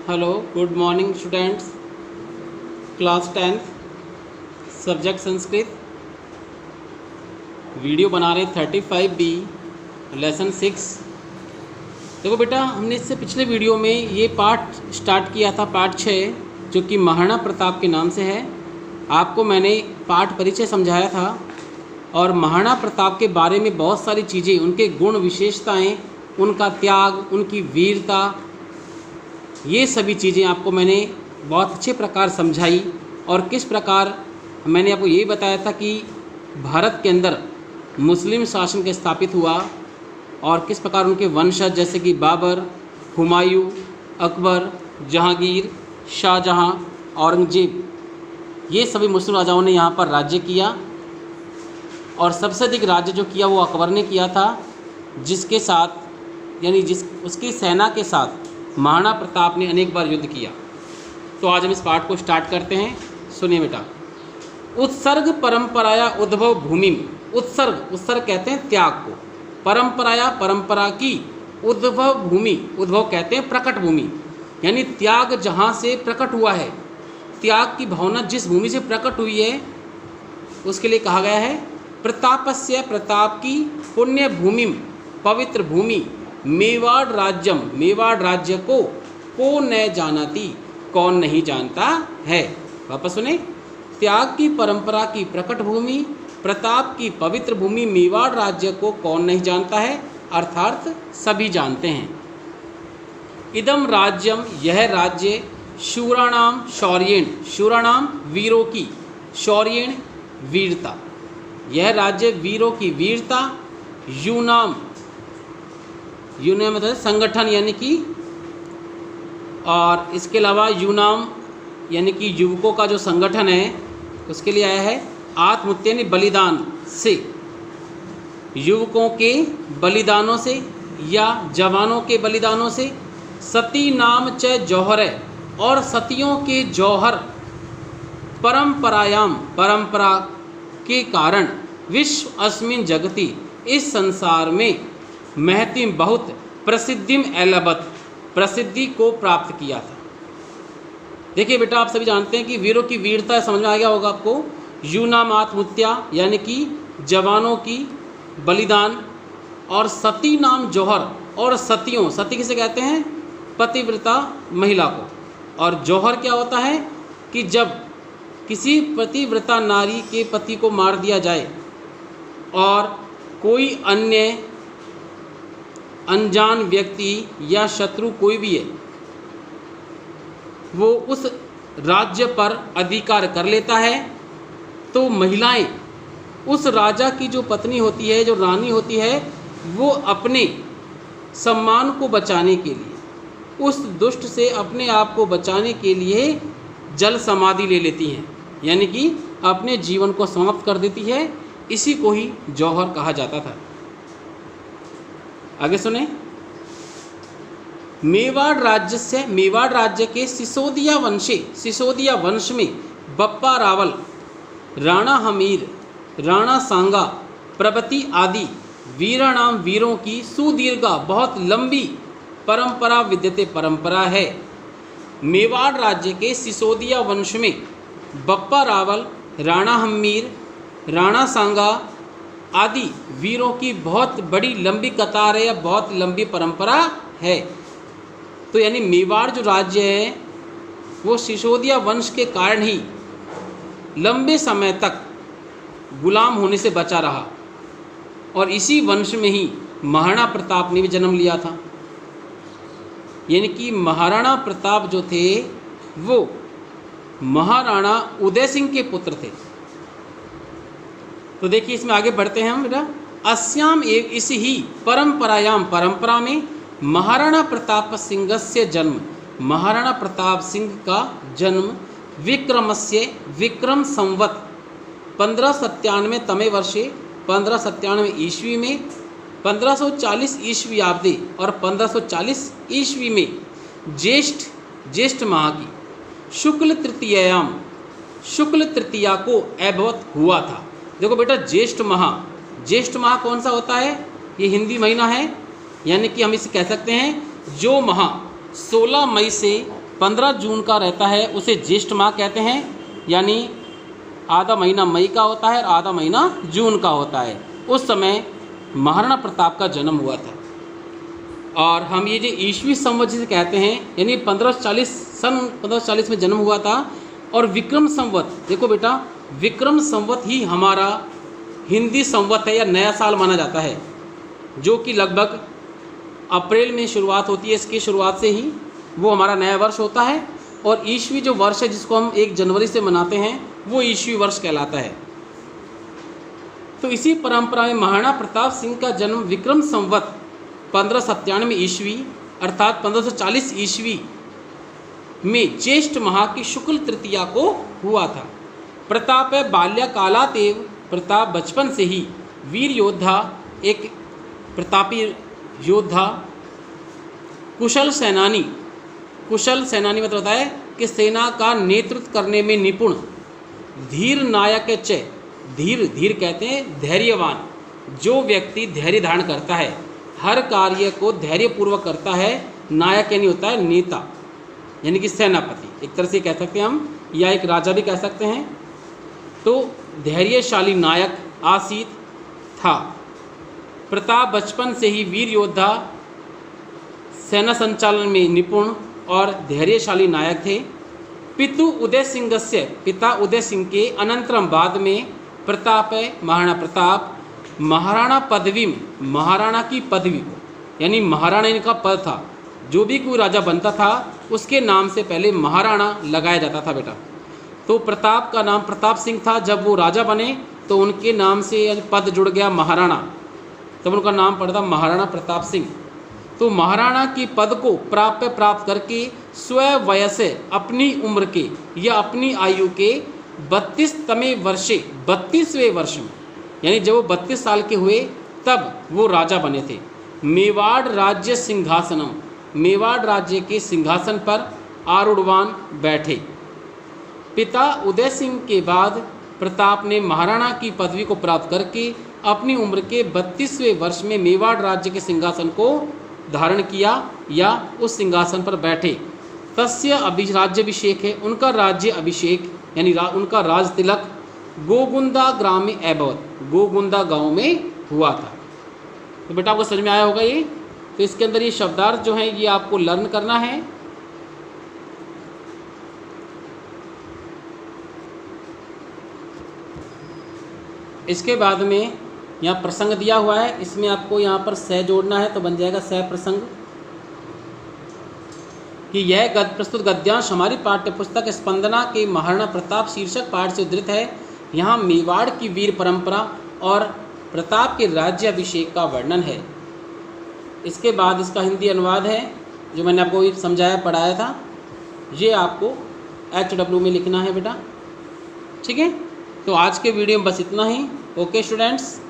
Hello, good morning students. Class 10th subject Sanskrit. Video बना रहे 35B lesson 6। देखो बेटा, हमने इससे पिछले वीडियो में ये पार्ट स्टार्ट किया था, पार्ट 6, जो कि महाराणा प्रताप के नाम से है। आपको मैंने पाठ परिचय समझाया था और महाराणा प्रताप के बारे में बहुत सारी चीज़ें, उनके गुण विशेषताएं, उनका त्याग, उनकी वीरता, ये सभी चीज़ें आपको मैंने बहुत अच्छे प्रकार समझाई। और किस प्रकार मैंने आपको ये बताया था कि भारत के अंदर मुस्लिम शासन के स्थापित हुआ और किस प्रकार उनके वंशज जैसे कि बाबर, हुमायूं, अकबर, जहांगीर, शाहजहां, औरंगजेब, ये सभी मुस्लिम राजाओं ने यहाँ पर राज्य किया। और सबसे अधिक राज्य जो किया वो अकबर ने किया था, जिसके साथ यानी उसकी सेना के साथ महाराणा प्रताप ने अनेक बार युद्ध किया। तो आज हम इस पाठ को स्टार्ट करते हैं। सुनिए बेटा। उत्सर्ग परंपराया उद्भव भूमि। उत्सर्ग कहते हैं त्याग को, परंपराया परंपरा की, उद्भव भूमि, उद्भव कहते हैं प्रकट भूमि, यानी त्याग जहाँ से प्रकट हुआ है, त्याग की भावना जिस भूमि से प्रकट हुई है उसके लिए कहा गया है प्रतापस्य, प्रताप की, पुण्य भूमि, पवित्र भूमि, मेवाड़ राज्यम, मेवाड़ राज्य को न जानती, कौन नहीं जानता है। वापस सुने। त्याग की परंपरा की प्रकट भूमि, प्रताप की पवित्र भूमि, मेवाड़ राज्य को कौन नहीं जानता है, अर्थात सभी जानते हैं। इदम राज्यम, यह राज्य, शूराणाम शौर्येण, शूराणाम वीरों की, शौर्येण वीरता, यह राज्य वीरों की वीरता, यूनाम, यूनाम मतलब संगठन यानी कि, और इसके अलावा यूनाम यानी कि युवकों का जो संगठन है उसके लिए आया है आत्महत्या यानी बलिदान से, युवकों के बलिदानों से या जवानों के बलिदानों से, सती नाम च जौहर, और सतियों के जौहर, परंपरायाम, परंपरा के कारण, विश्व अस्मिन जगति, इस संसार में, महतिम बहुत, प्रसिद्धिम एलबत, प्रसिद्धि को प्राप्त किया था। देखिए बेटा, आप सभी जानते हैं कि वीरों की वीरता समझ में आ गया होगा आपको। यूनाम आत्महत्या यानी कि जवानों की बलिदान, और सती नाम जौहर, और सतियों, सती किसे कहते हैं, पतिव्रता महिला को, और जौहर क्या होता है कि जब किसी पतिव्रता नारी के पति को मार दिया जाए और कोई अन्य अनजान व्यक्ति या शत्रु कोई भी है वो उस राज्य पर अधिकार कर लेता है, तो महिलाएं उस राजा की जो पत्नी होती है, जो रानी होती है, वो अपने सम्मान को बचाने के लिए, उस दुष्ट से अपने आप को बचाने के लिए जल समाधि ले लेती हैं, यानी कि अपने जीवन को समाप्त कर देती है। इसी को ही जौहर कहा जाता था। आगे सुने। मेवाड़ राज्य से, मेवाड़ राज्य के सिसोदिया वंशे, सिसोदिया वंश में बप्पा रावल, राणा हमीर, राणा सांगा प्रभृति आदि वीराणाम, वीरों की सुदीर्घा, बहुत लंबी परंपरा विद्यते, परंपरा है। मेवाड़ राज्य के सिसोदिया वंश में बप्पा रावल, राणा हमीर, राणा सांगा आदि वीरों की बहुत बड़ी लंबी कतार है या बहुत लंबी परंपरा है। तो यानी मेवाड़ जो राज्य है वो सिसोदिया वंश के कारण ही लंबे समय तक गुलाम होने से बचा रहा, और इसी वंश में ही महाराणा प्रताप ने भी जन्म लिया था। यानी कि महाराणा प्रताप जो थे वो महाराणा उदय सिंह के पुत्र थे। तो देखिए, इसमें आगे बढ़ते हैं हम बेटा। अस्याम एक, इस ही परंपरायाम, परंपरा में, महाराणा प्रताप सिंहस्य जन्म, महाराणा प्रताप सिंह का जन्म, विक्रमस्य, विक्रम संवत 1597 तमे वर्षे, 1597 ईस्वी में, 1540 ईस्वी आब्दे और 1540 ईस्वी में, ज्येष्ठ माह की शुक्ल तृतीयायाम, शुक्ल तृतीया को अभवत हुआ था। देखो बेटा, ज्येष्ठ माह कौन सा होता है, ये हिंदी महीना है, यानी कि हम इसे कह सकते हैं जो माह 16 मई से 15 जून का रहता है उसे ज्येष्ठ माह कहते हैं, यानी आधा महीना मई का होता है और आधा महीना जून का होता है। उस समय महाराणा प्रताप का जन्म हुआ था। और हम ये जो ईस्वी संवत जिसे कहते हैं, यानी 1540 सन 1540 में जन्म हुआ था। और विक्रम संवत, देखो बेटा, विक्रम संवत ही हमारा हिंदी संवत है या नया साल माना जाता है, जो कि लगभग अप्रैल में शुरुआत होती है। इसकी शुरुआत से ही वो हमारा नया वर्ष होता है। और ईस्वी जो वर्ष है जिसको हम 1 जनवरी से मनाते हैं वो ईस्वी वर्ष कहलाता है। तो इसी परंपरा में महाराणा प्रताप सिंह का जन्म विक्रम संवत 1597 ईस्वी अर्थात 1540 ईस्वी में ज्येष्ठ माह की शुक्ल तृतीया को हुआ था। प्रताप बाल्यकालातेव, प्रताप बचपन से ही वीर योद्धा, एक प्रतापी योद्धा, कुशल सेनानी मतलब होता है कि सेना का नेतृत्व करने में निपुण, धीर नायक च, धीर कहते हैं धैर्यवान, जो व्यक्ति धैर्य धारण करता है, हर कार्य को धैर्यपूर्वक करता है। नायक यानी होता है नेता, यानी कि सेनापति, एक तरह से कह सकते हैं हम, या एक राजा भी कह सकते हैं। तो धैर्यशाली नायक आसीत था। प्रताप बचपन से ही वीर योद्धा, सेना संचालन में निपुण और धैर्यशाली नायक थे। पिता उदय सिंह के अनंतरम बाद में प्रताप महाराणा प्रताप महाराणा पदवी में, महाराणा की पदवी को, यानी महाराणा इनका पद था, जो भी कोई राजा बनता था उसके नाम से पहले महाराणा लगाया जाता था बेटा। तो प्रताप का नाम प्रताप सिंह था, जब वो राजा बने तो उनके नाम से पद जुड़ गया महाराणा, तब उनका नाम पड़ा महाराणा प्रताप सिंह। तो महाराणा की पद को प्राप्त करके स्ववय से अपनी उम्र के या अपनी आयु के 32वें वर्ष में, यानी जब वो 32 साल के हुए तब वो राजा बने थे। मेवाड़ राज्य सिंहासनम, मेवाड़ राज्य के सिंहासन पर आरूढ़वान बैठे। पिता उदय सिंह के बाद प्रताप ने महाराणा की पदवी को प्राप्त करके अपनी उम्र के 32वें वर्ष में मेवाड़ राज्य के सिंहासन को धारण किया या उस सिंहासन पर बैठे। तस्य राज्याभिषेक है, उनका राज्य अभिषेक यानी उनका राज तिलक गोगुंदा ग्राम में अभवत, गोगुंदा गांव में हुआ था। तो बेटा आपको समझ में आया होगा ये। तो इसके अंदर ये शब्दार्थ जो है ये आपको लर्न करना है। इसके बाद में यहाँ प्रसंग दिया हुआ है, इसमें आपको यहाँ पर सह जोड़ना है, तो बन जाएगा सह प्रसंग। कि यह प्रस्तुत गद्यांश हमारी पाठ्य पुस्तक स्पंदना के महाराणा प्रताप शीर्षक पाठ से उद्धृत है। यहाँ मेवाड़ की वीर परंपरा और प्रताप के राज्य अभिषेक का वर्णन है। इसके बाद इसका हिंदी अनुवाद है, जो मैंने आपको समझाया पढ़ाया था, ये आपको HW में लिखना है बेटा, ठीक है। तो आज के वीडियो में बस इतना ही। Okay students.